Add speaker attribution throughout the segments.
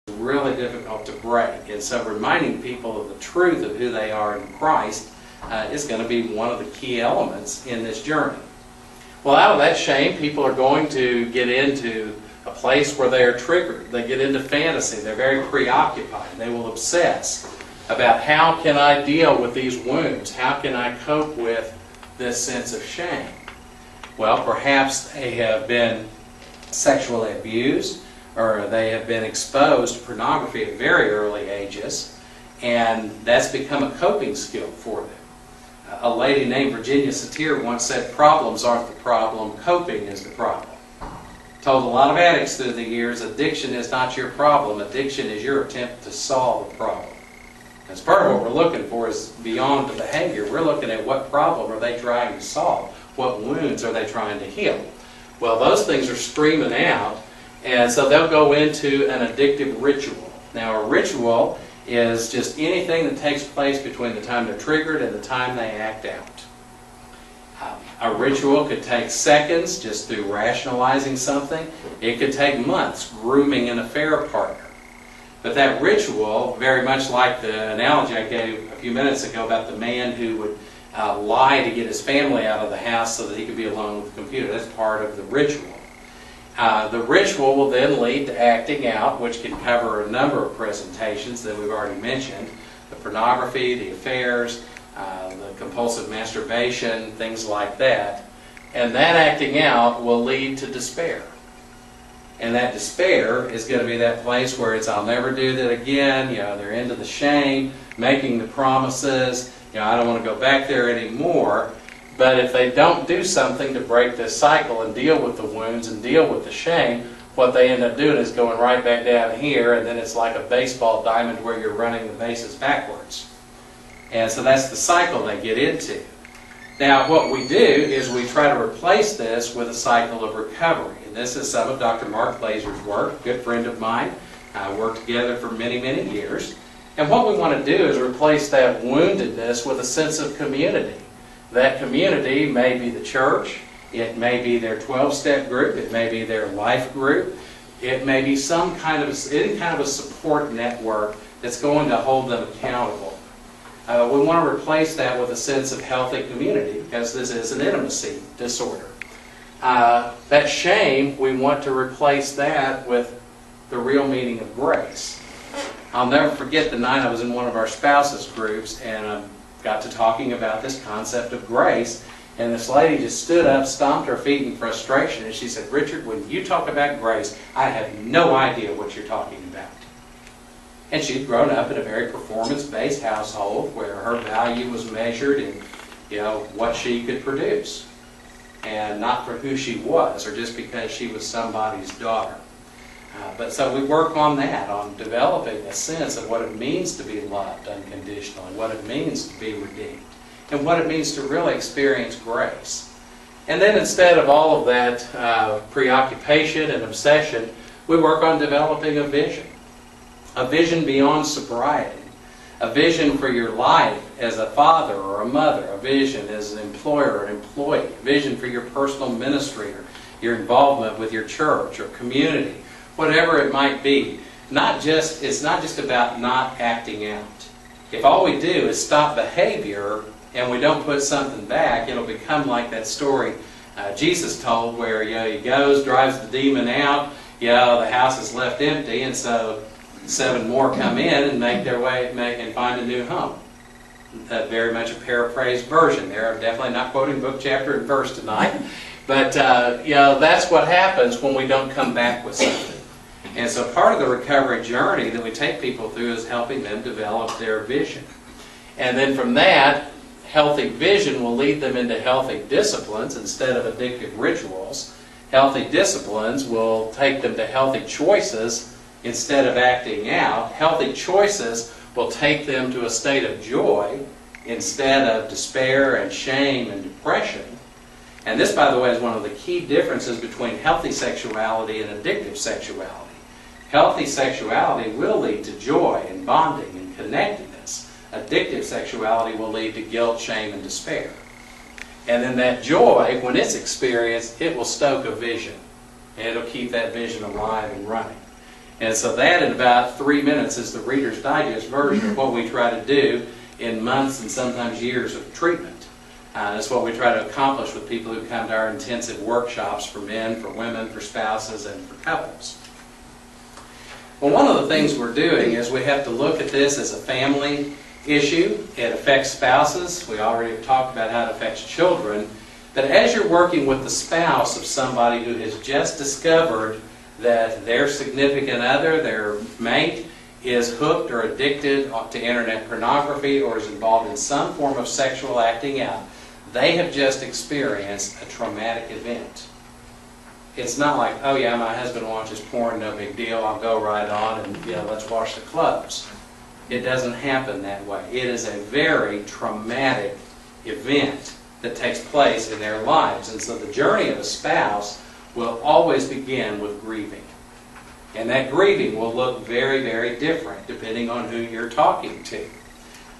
Speaker 1: really difficult to break. And so reminding people of the truth of who they are in Christ is going to be one of the key elements in this journey. Well, out of that shame, people are going to get into a place where they are triggered. They get into fantasy. They're very preoccupied. They will obsess about how can I deal with these wounds? How can I cope with this sense of shame? Well, perhaps they have been sexually abused, or they have been exposed to pornography at very early ages, and that's become a coping skill for them. A lady named Virginia Satir once said, "Problems aren't the problem, coping is the problem." Told a lot of addicts through the years, addiction is not your problem, addiction is your attempt to solve the problem. As part of what we're looking for is beyond the behavior. We're looking at what problem are they trying to solve, what wounds are they trying to heal. Well, those things are screaming out, and so they'll go into an addictive ritual. Now, a ritual is just anything that takes place between the time they're triggered and the time they act out. A ritual could take seconds just through rationalizing something. It could take months grooming an affair partner. But that ritual, very much like the analogy I gave a few minutes ago about the man who would lie to get his family out of the house so that he could be alone with the computer, that's part of the ritual. The ritual will then lead to acting out, which can cover a number of presentations that we've already mentioned. The pornography, the affairs, the compulsive masturbation, things like that. And that acting out will lead to despair. And that despair is going to be that place where it's, I'll never do that again, they're into the shame, making the promises, I don't want to go back there anymore. But if they don't do something to break this cycle and deal with the wounds and deal with the shame, what they end up doing is going right back down here, and then it's like a baseball diamond where you're running the bases backwards. And so that's the cycle they get into. Now, what we do is we try to replace this with a cycle of recovery. And this is some of Dr. Mark Glaser's work, a good friend of mine. Worked together for many, many years. And what we want to do is replace that woundedness with a sense of community. That community may be the church, it may be their 12-step group, it may be their life group, it may be any kind of a support network that's going to hold them accountable. We want to replace that with a sense of healthy community, because this is an intimacy disorder. That shame, we want to replace that with the real meaning of grace. I'll never forget the night I was in one of our spouses groups, and got to talking about this concept of grace, and this lady just stood up, stomped her feet in frustration, and she said, "Richard, when you talk about grace, I have no idea what you're talking about." And she'd grown up in a very performance-based household where her value was measured in what she could produce, and not for who she was or just because she was somebody's daughter. But so we work on that, on developing a sense of what it means to be loved unconditionally, what it means to be redeemed, and what it means to really experience grace. And then instead of all of that preoccupation and obsession, we work on developing a vision beyond sobriety, a vision for your life as a father or a mother, a vision as an employer or an employee, a vision for your personal ministry or your involvement with your church or community. Whatever it might be. It's not just about not acting out. If all we do is stop behavior and we don't put something back, it'll become like that story Jesus told where he goes, drives the demon out, the house is left empty, and so 7 more come in and make their way and find a new home. Very much a paraphrased version there. I'm definitely not quoting book, chapter, and verse tonight. But that's what happens when we don't come back with something. And so part of the recovery journey that we take people through is helping them develop their vision. And then from that, healthy vision will lead them into healthy disciplines instead of addictive rituals. Healthy disciplines will take them to healthy choices instead of acting out. Healthy choices will take them to a state of joy instead of despair and shame and depression. And this, by the way, is one of the key differences between healthy sexuality and addictive sexuality. Healthy sexuality will lead to joy and bonding and connectedness. Addictive sexuality will lead to guilt, shame, and despair. And then that joy, when it's experienced, it will stoke a vision. And it'll keep that vision alive and running. And so that in about 3 minutes is the Reader's Digest version of what we try to do in months and sometimes years of treatment. That's what we try to accomplish with people who come to our intensive workshops for men, for women, for spouses, and for couples. Well, one of the things we're doing is we have to look at this as a family issue. It affects spouses. We already have talked about how it affects children. But as you're working with the spouse of somebody who has just discovered that their significant other, their mate, is hooked or addicted to internet pornography or is involved in some form of sexual acting out, they have just experienced a traumatic event. It's not like, oh yeah, my husband watches porn, no big deal, I'll go right on and let's wash the clothes. It doesn't happen that way. It is a very traumatic event that takes place in their lives. And so the journey of a spouse will always begin with grieving. And that grieving will look very, very different depending on who you're talking to.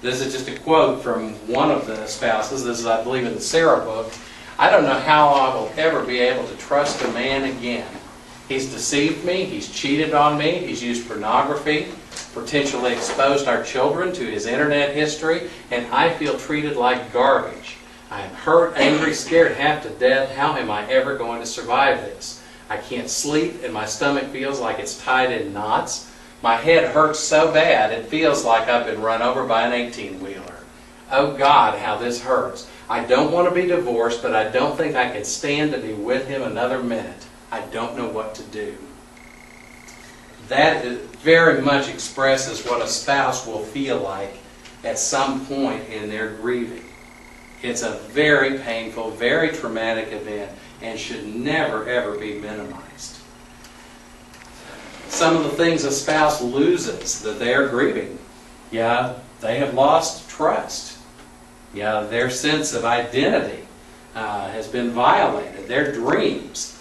Speaker 1: This is just a quote from one of the spouses. This is, I believe, in the Sarah book. I don't know how I will ever be able to trust a man again. He's deceived me. He's cheated on me. He's used pornography, potentially exposed our children to his internet history, and I feel treated like garbage. I am hurt, angry, scared half to death. How am I ever going to survive this? I can't sleep, and my stomach feels like it's tied in knots. My head hurts so bad it feels like I've been run over by an 18-wheeler. Oh God, how this hurts. I don't want to be divorced, but I don't think I can stand to be with him another minute. I don't know what to do. That very much expresses what a spouse will feel like at some point in their grieving. It's a very painful, very traumatic event and should never, ever be minimized. Some of the things a spouse loses that they are grieving. Yeah, they have lost trust. Yeah, their sense of identity has been violated. Their dreams.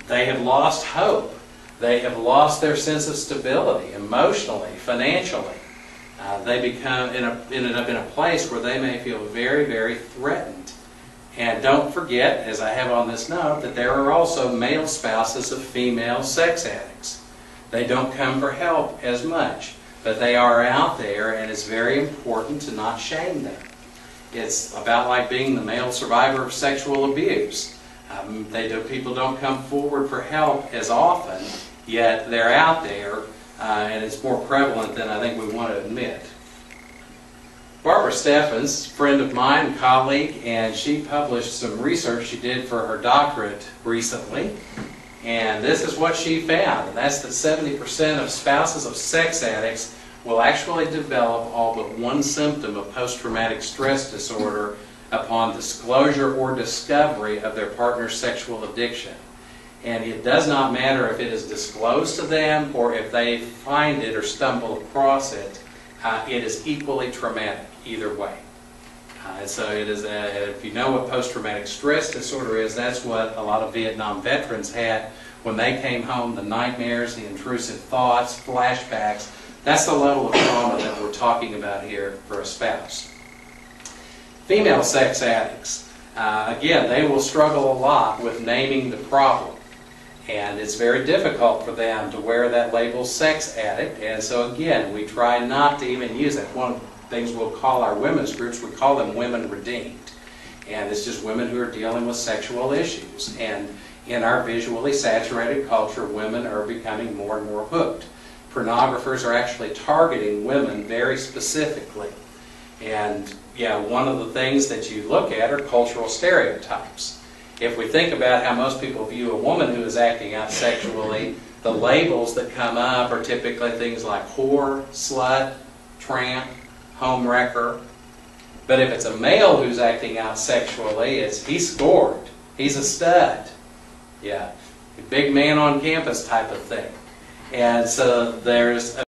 Speaker 1: They have lost hope. They have lost their sense of stability, emotionally, financially. They ended up in a place where they may feel very, very threatened. And don't forget, as I have on this note, that there are also male spouses of female sex addicts. They don't come for help as much, but they are out there, and it's very important to not shame them. It's about like being the male survivor of sexual abuse. People don't come forward for help as often, yet they're out there, and it's more prevalent than I think we want to admit. Barbara Steffens, friend of mine, colleague, and she published some research she did for her doctorate recently. And this is what she found, and that's that 70% of spouses of sex addicts will actually develop all but one symptom of post-traumatic stress disorder upon disclosure or discovery of their partner's sexual addiction. And it does not matter if it is disclosed to them or if they find it or stumble across it. It is equally traumatic either way. So it is, if you know what post-traumatic stress disorder is, that's what a lot of Vietnam veterans had when they came home, the nightmares, the intrusive thoughts, flashbacks. That's the level of trauma that we're talking about here for a spouse. Female sex addicts, again, they will struggle a lot with naming the problem. And it's very difficult for them to wear that label sex addict. And so again, we try not to even use that. One of the things we'll call our women's groups, we call them women redeemed. And it's just women who are dealing with sexual issues. And in our visually saturated culture, women are becoming more and more hooked. Pornographers are actually targeting women very specifically. And yeah, one of the things that you look at are cultural stereotypes. If we think about how most people view a woman who is acting out sexually, the labels that come up are typically things like whore, slut, tramp, homewrecker. But if it's a male who's acting out sexually, it's he's scored, he's a stud. Yeah, a big man on campus type of thing. And so there's